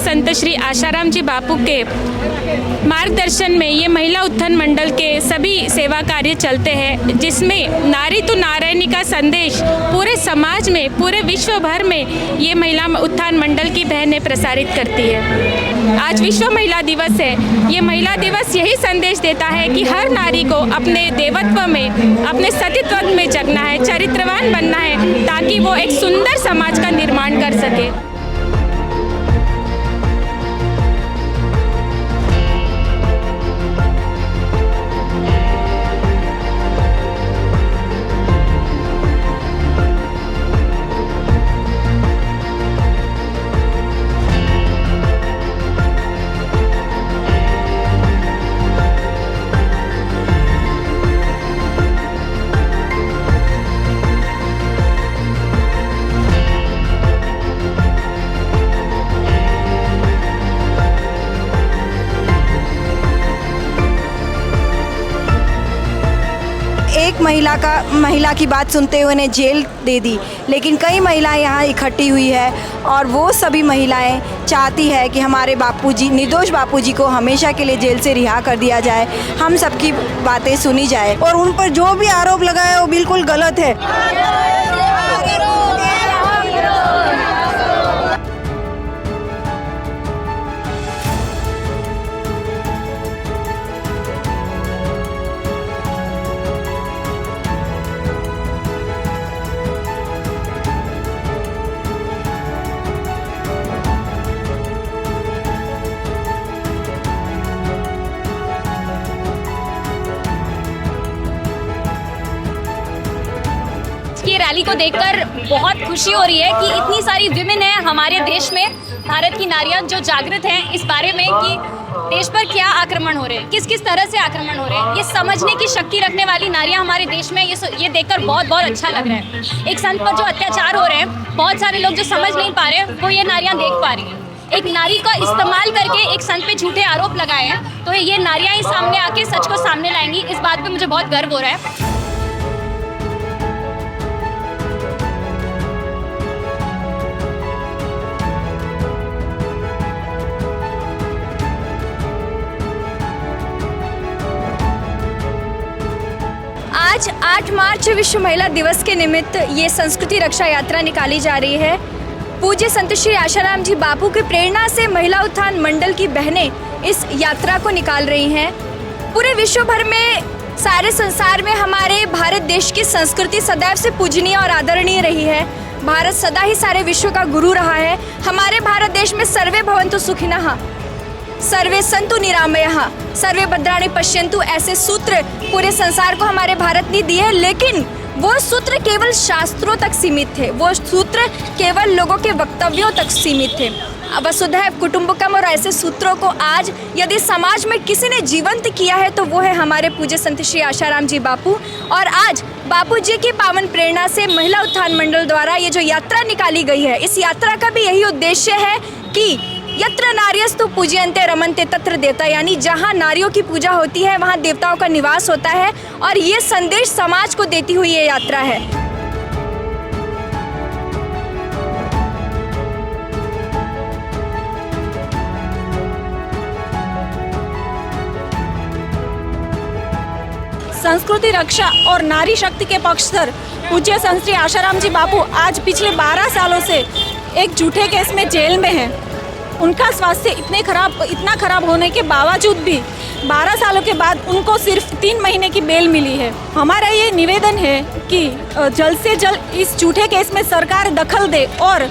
संत श्री आशाराम जी बापू के मार्गदर्शन में ये महिला उत्थान मंडल के सभी सेवा कार्य चलते हैं, जिसमें नारी तो नारायणी का संदेश पूरे समाज में, पूरे विश्व भर में ये महिला उत्थान मंडल की बहनें प्रसारित करती है। आज विश्व महिला दिवस है। ये महिला दिवस यही संदेश देता है कि हर नारी को अपने देवत्व में, अपने सतीत्व में जगना है, चरित्रवान बनना है, ताकि वो एक सुंदर समाज का निर्माण कर सके। एक महिला की बात सुनते हुए उन्हें जेल दे दी, लेकिन कई महिलाएं यहाँ इकट्ठी हुई है और वो सभी महिलाएं चाहती है कि हमारे बापूजी, निर्दोष बापूजी को हमेशा के लिए जेल से रिहा कर दिया जाए, हम सबकी बातें सुनी जाए और उन पर जो भी आरोप लगाए वो बिल्कुल गलत है। की रैली को देखकर बहुत खुशी हो रही है कि इतनी सारी विमेन है हमारे देश में, भारत की नारियां जो जागृत हैं इस बारे में कि देश पर क्या आक्रमण हो रहे हैं, किस किस तरह से आक्रमण हो रहे हैं। ये समझने की शक्ति रखने वाली नारियां हमारे देश में, ये देखकर बहुत बहुत अच्छा लग रहा है। एक संत पर जो अत्याचार हो रहे हैं, बहुत सारे लोग जो समझ नहीं पा रहे वो ये नारियां देख पा रही हैं। एक नारी का इस्तेमाल करके एक संत पे झूठे आरोप लगाए हैं, तो ये नारियां ही सामने आके सच को सामने लाएंगी। इस बात पे मुझे बहुत गर्व हो रहा है। आज 8 मार्च विश्व महिला दिवस के निमित्त ये संस्कृति रक्षा यात्रा निकाली जा रही है। पूज्य संत श्री आशाराम जी बापू की प्रेरणा से महिला उत्थान मंडल की बहनें इस यात्रा को निकाल रही हैं। पूरे विश्व भर में, सारे संसार में हमारे भारत देश की संस्कृति सदैव से पूजनीय और आदरणीय रही है। भारत सदा ही सारे विश्व का गुरु रहा है। हमारे भारत देश में सर्वे भवन्तु सुखिनः, सर्वे संतु निरामयः, सर्वे भद्राणि पश्यन्तु, ऐसे सूत्र पूरे संसार को हमारे भारत ने दिए। लेकिन वो सूत्र केवल शास्त्रों तक सीमित थे, वो सूत्र केवल लोगों के वक्तव्यों तक सीमित थे। वसुधैव कुटुंबकम और ऐसे सूत्रों को आज यदि समाज में किसी ने जीवंत किया है तो वो है हमारे पूज्य संत श्री आशाराम जी बापू। और आज बापू जी की पावन प्रेरणा से महिला उत्थान मंडल द्वारा ये जो यात्रा निकाली गई है, इस यात्रा का भी यही उद्देश्य है कि यत्र नार्यस्तु पूज्यन्ते रमन्ते तत्र देवता, यानी जहाँ नारियों की पूजा होती है वहाँ देवताओं का निवास होता है। और ये संदेश समाज को देती हुई ये यात्रा है। संस्कृति रक्षा और नारी शक्ति के पक्षधर पूज्य संत श्री आशाराम जी बापू आज पिछले 12 सालों से एक झूठे केस में जेल में हैं। उनका स्वास्थ्य इतना खराब होने के बावजूद भी 12 सालों के बाद उनको सिर्फ 3 महीने की बेल मिली है। हमारा ये निवेदन है कि जल्द से जल्द इस झूठे केस में सरकार दखल दे और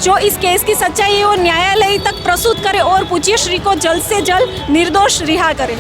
जो इस केस की सच्चाई है वो न्यायालय तक प्रस्तुत करे और पूज्य श्री को जल्द से जल्द निर्दोष रिहा करे।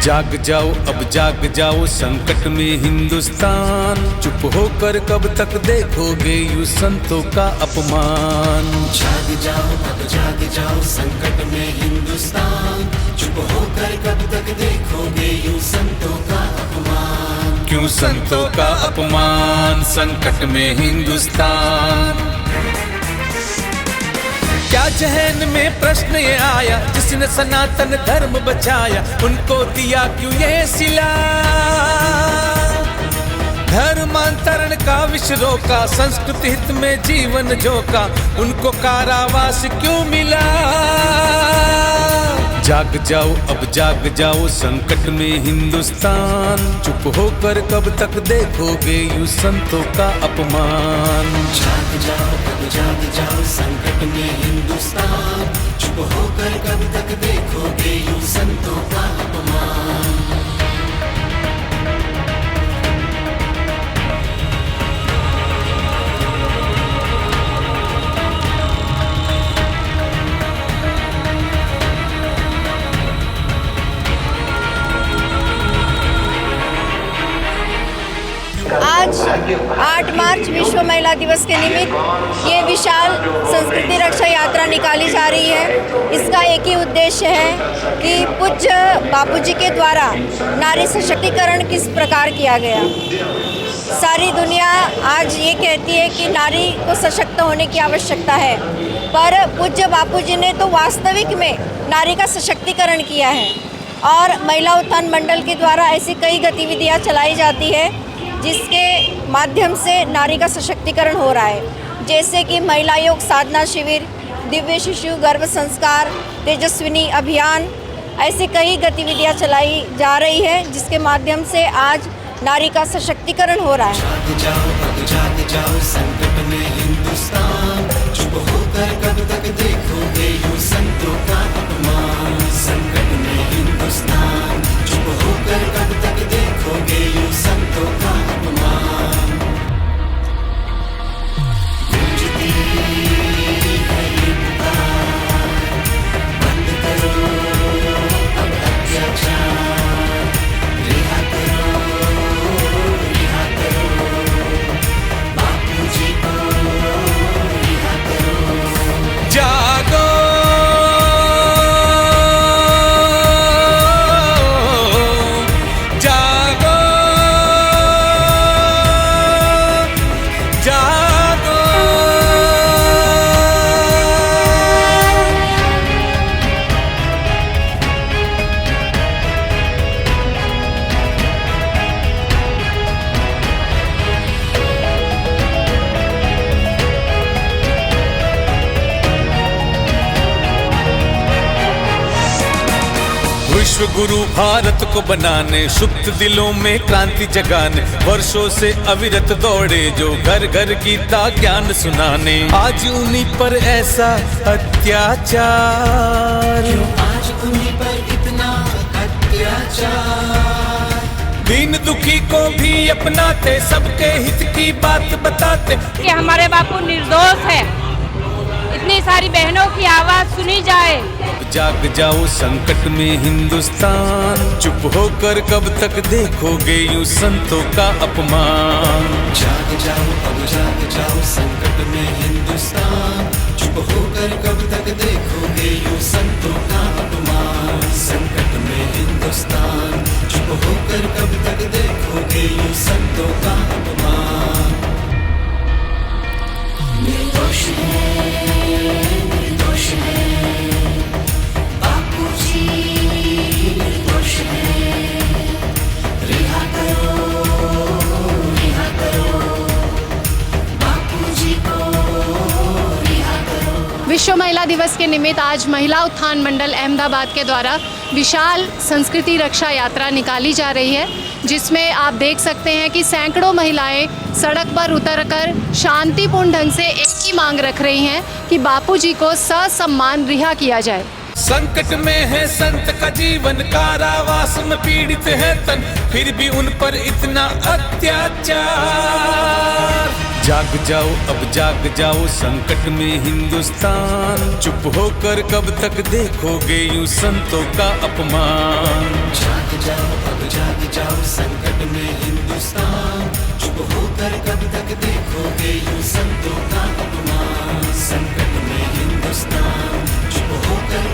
जाग जाओ अब जाग जाओ संकट में हिंदुस्तान, चुप होकर कब तक देखोगे यूं संतों का अपमान। जाग जाओ अब जाग जाओ संकट में हिंदुस्तान, चुप होकर कब तक देखोगे यूं संतों का अपमान। क्यों संतों का अपमान संकट में हिंदुस्तान। क्या जहन में प्रश्न ये आया, जिसने सनातन धर्म बचाया उनको दिया क्यों ये सिला। धर्मांतरण का विष रोका, संस्कृति हित में जीवन झोंका, उनको कारावास क्यों मिला। जाग जाओ अब जाग जाओ संकट में हिंदुस्तान, चुप होकर कब तक देखोगे यूं संतों का अपमान। जाग जाओ अब जाग जाओ संकट में हिंदुस्तान, चुप होकर कब तक देखोगे यूं संतों का अपमान। आज 8 मार्च विश्व महिला दिवस के निमित्त ये विशाल संस्कृति रक्षा यात्रा निकाली जा रही है। इसका एक ही उद्देश्य है कि पूज्य बापूजी के द्वारा नारी सशक्तिकरण किस प्रकार किया गया। सारी दुनिया आज ये कहती है कि नारी को सशक्त होने की आवश्यकता है, पर पूज्य बापूजी ने तो वास्तविक में नारी का सशक्तिकरण किया है। और महिला उत्थान मंडल के द्वारा ऐसी कई गतिविधियाँ चलाई जाती है जिसके माध्यम से नारी का सशक्तिकरण हो रहा है, जैसे कि महिला योग साधना शिविर, दिव्य शिशु गर्भ संस्कार, तेजस्विनी अभियान, ऐसे कई गतिविधियां चलाई जा रही है जिसके माध्यम से आज नारी का सशक्तिकरण हो रहा है। जाग जाओ अब जाग जाओ संकट में हिंदुस्तान, चुप होकर कब तक देखोगे यूं संतों का अपमान। संकट में हिंदुस्तान, चुप होकर कब तक देखोगे यूं संतों का अपमान। गूंजती है ये पुकार, बंद करो अब अत्याचार, रिहा करो बापूजी को, रिहा करो। जागो जागो जागो। विश्व गुरु भारत को बनाने, सुप्त दिलों में क्रांति जगाने, वर्षों से अविरत दौड़े जो घर घर गीता ज्ञान सुनाने। आज उन्हीं पर ऐसा अत्याचार, आज उन्हीं पर इतना अत्याचार। दीन दुखी को भी अपनाते, सबके हित की बात बताते कि हमारे बापू निर्दोष है, इतनी सारी बहनों की आवाज़ सुनी जाए। जाग जाओ संकट में हिंदुस्तान, चुप होकर कब तक देखोगे यूं संतों का अपमान। जाग जाओ अब जाग जाओ संकट में हिंदुस्तान, चुप होकर कब तक देखोगे यूं संतों का अपमान। संकट में हिंदुस्तान, चुप होकर कब तक देखोगे यूं संतों का अपमान। निर्दोष है, निर्दोष है बापूजी, निर्दोष है, रिहा करो, रिहा करो बापूजी को, रिहा करो। विश्व महिला दिवस के निमित्त आज महिला उत्थान मंडल अहमदाबाद के द्वारा विशाल संस्कृति रक्षा यात्रा निकाली जा रही है, जिसमें आप देख सकते हैं कि सैकड़ों महिलाएं सड़क पर उतरकर शांतिपूर्ण ढंग से एक ही मांग रख रही हैं कि बापूजी को ससम्मान रिहा किया जाए। संकट में है संत का जीवन, कारावास में पीड़ित है तन, फिर भी उन पर इतना अत्याचार। जाग जाओ अब जाग जाओ संकट में हिंदुस्तान, चुप होकर कब तक देखोगे यूं संतों का अपमान। जाग जाओ अब जाग जाओ संकट में हिंदुस्तान, चुप होकर कब तक देखोगे यूं संतों का अपमान। संकट में हिंदुस्तान, चुप होकर